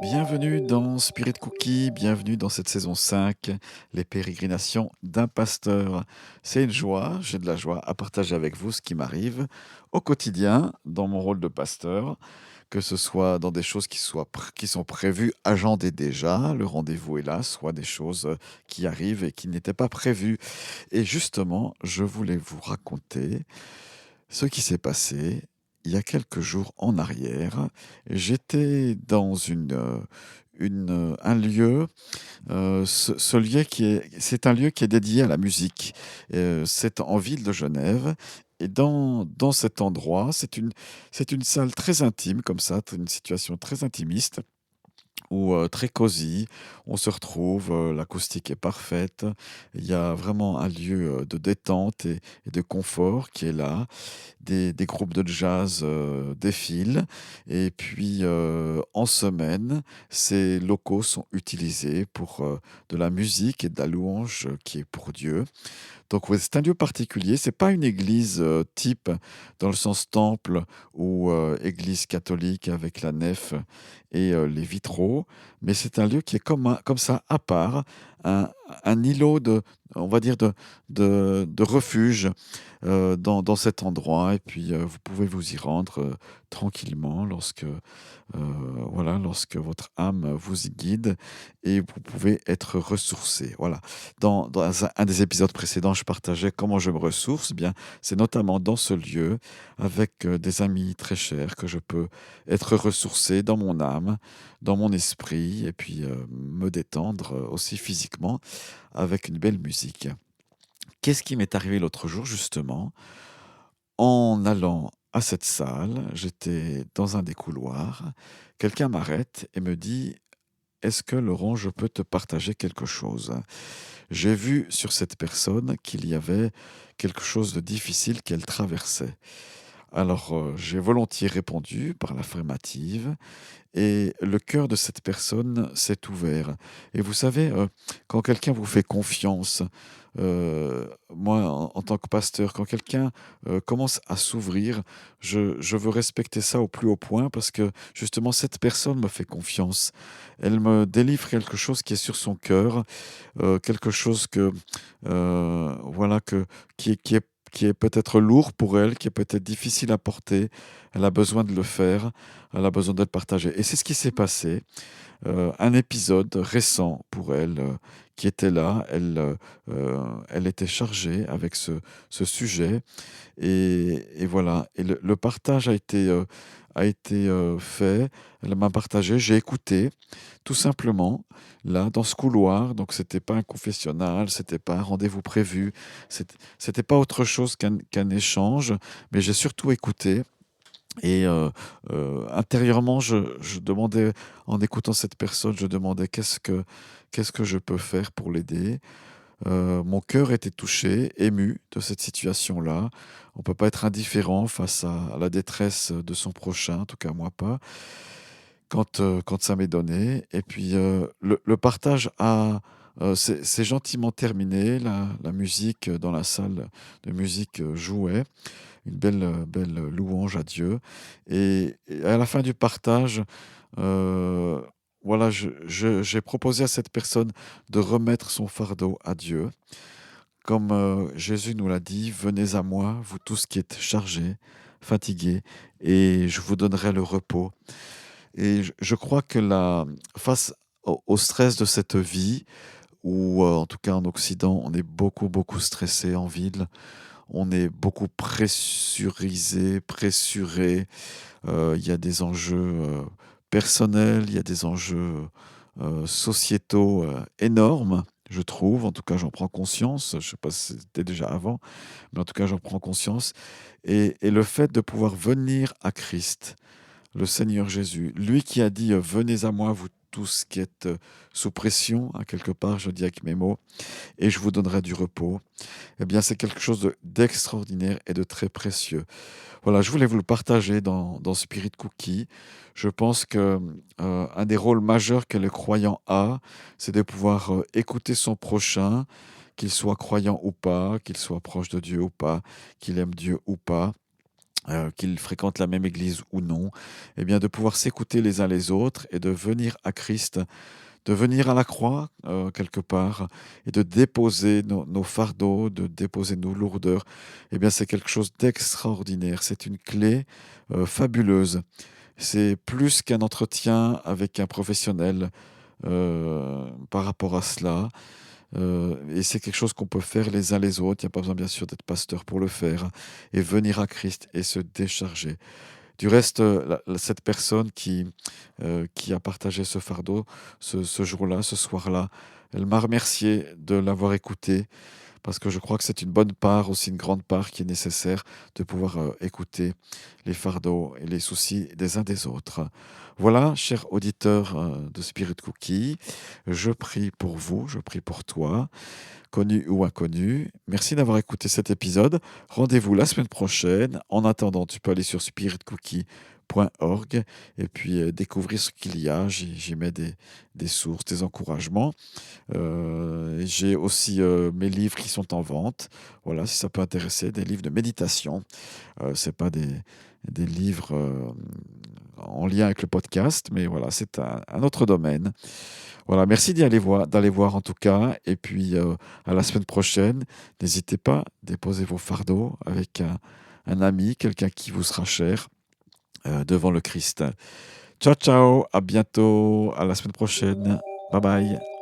Bienvenue dans Spirit Cookie, bienvenue dans cette saison 5, les pérégrinations d'un pasteur. C'est une joie, j'ai de la joie à partager avec vous ce qui m'arrive au quotidien dans mon rôle de pasteur, que ce soit dans des choses qui sont prévues, agendées déjà, le rendez-vous est là, soit des choses qui arrivent et qui n'étaient pas prévues. Et justement, je voulais vous raconter ce qui s'est passé il y a quelques jours en arrière. J'étais dans un lieu, ce lieu c'est un lieu qui est dédié à la musique. C'est en ville de Genève. Et dans cet endroit, c'est une salle très intime, comme ça, une situation très intimiste ou très cosy. On se retrouve, l'acoustique est parfaite. Il y a vraiment un lieu, de détente et de confort qui est là. Des groupes de jazz, défilent et puis, en semaine, ces locaux sont utilisés pour, de la musique et de la louange, qui est pour Dieu. Donc ouais, c'est un lieu particulier, c'est pas une église, type dans le sens temple ou, église catholique avec la nef et les vitraux, mais c'est un lieu qui est comme ça à part, un un îlot on va dire de refuge, dans cet endroit et puis, vous pouvez vous y rendre, tranquillement lorsque votre âme vous y guide et vous pouvez être ressourcé. Voilà. Dans un des épisodes précédents, je partageais comment je me ressource. Eh bien, c'est notamment dans ce lieu, avec des amis très chers, que je peux être ressourcé dans mon âme, dans mon esprit, et puis me détendre aussi physiquement avec une belle musique. Qu'est-ce qui m'est arrivé l'autre jour, justement? En allant à cette salle, j'étais dans un des couloirs. Quelqu'un m'arrête et me dit: «Est-ce que Laurent, je peux te partager quelque chose?» J'ai vu sur cette personne qu'il y avait quelque chose de difficile qu'elle traversait. Alors, j'ai volontiers répondu par l'affirmative et le cœur de cette personne s'est ouvert. Et vous savez, quand quelqu'un vous fait confiance, moi en tant que pasteur, quand quelqu'un, commence à s'ouvrir, je veux respecter ça au plus haut point parce que justement cette personne me fait confiance. Elle me délivre quelque chose qui est sur son cœur, quelque chose voilà que qui est peut-être lourd pour elle, qui est peut-être difficile à porter. Elle a besoin de le faire, elle a besoin de le partager et c'est ce qui s'est passé. Un épisode récent pour elle, qui était là. Elle était chargée avec ce sujet et voilà et le partage a été, fait. Elle m'a partagé, j'ai écouté, tout simplement, là, dans ce couloir. Donc c'était pas un confessionnal, c'était pas un rendez-vous prévu, c'était pas autre chose qu'un échange, mais j'ai surtout écouté et intérieurement, je demandais en écoutant cette personne, je demandais: «Qu'est-ce que je peux faire pour l'aider?» Mon cœur était touché, ému de cette situation-là. On peut pas être indifférent face à la détresse de son prochain, en tout cas moi pas, quand ça m'est donné et puis, le partage s'est gentiment terminé. La musique, dans la salle de musique, jouait une belle louange à Dieu et à la fin du partage, heu, voilà, j'ai proposé à cette personne de remettre son fardeau à Dieu. Comme, Jésus nous l'a dit: «Venez à moi, vous tous qui êtes chargés, fatigués, et je vous donnerai le repos». Et je crois que face au stress de cette vie où, en tout cas en Occident, on est beaucoup stressé en ville, on est beaucoup pressurisé, pressuré. Il y a des enjeux, personnels, il y a des enjeux, sociétaux, énormes, je trouve. En tout cas, j'en prends conscience. Je ne sais pas si c'était déjà avant, mais en tout cas, j'en prends conscience et le fait de pouvoir venir à Christ, le Seigneur Jésus, lui qui a dit, «Venez à moi, vous tous qui êtes, sous pression», hein, quelque part, je dis avec mes mots, «et je vous donnerai du repos». Eh bien, c'est quelque chose d'extraordinaire et de très précieux. Voilà, je voulais vous le partager dans Spirit Cookie. Je pense que, un des rôles majeurs que le croyant a, c'est de pouvoir, écouter son prochain, qu'il soit croyant ou pas, qu'il soit proche de Dieu ou pas, qu'il aime Dieu ou pas. qu'ils fréquentent la même église ou non, eh bien de pouvoir s'écouter les uns les autres et de venir à Christ, de venir à la croix quelque part et de déposer nos fardeaux, de déposer nos lourdeurs, eh bien c'est quelque chose d'extraordinaire. C'est une clé fabuleuse. C'est plus qu'un entretien avec un professionnel par rapport à cela. Et c'est quelque chose qu'on peut faire les uns les autres. Il n'y a pas besoin, bien sûr, d'être pasteur pour le faire. Et venir à Christ et se décharger. Du reste, cette personne qui a partagé ce fardeau ce jour-là, ce soir-là, elle m'a remercié de l'avoir écouté parce que je crois que c'est une bonne part, aussi une grande part qui est nécessaire de pouvoir écouter les fardeaux et les soucis des uns des autres. Voilà, chers auditeurs de Spirit Cookie, je prie pour vous, je prie pour toi, connu ou inconnu. Merci d'avoir écouté cet épisode. Rendez-vous la semaine prochaine. En attendant, tu peux aller sur spiritcookie.org et puis découvrir ce qu'il y a. J'y mets des sources, des encouragements. J'ai aussi mes livres qui sont en vente. Voilà, si ça peut intéresser, des livres de méditation. C'est pas des livres en lien avec le podcast, mais voilà, c'est un autre domaine. Voilà, merci d'aller voir en tout cas. Et puis à la semaine prochaine. N'hésitez pas, déposez vos fardeaux avec un ami, quelqu'un qui vous sera cher devant le Christ. Ciao, ciao, à bientôt, à la semaine prochaine. Bye bye.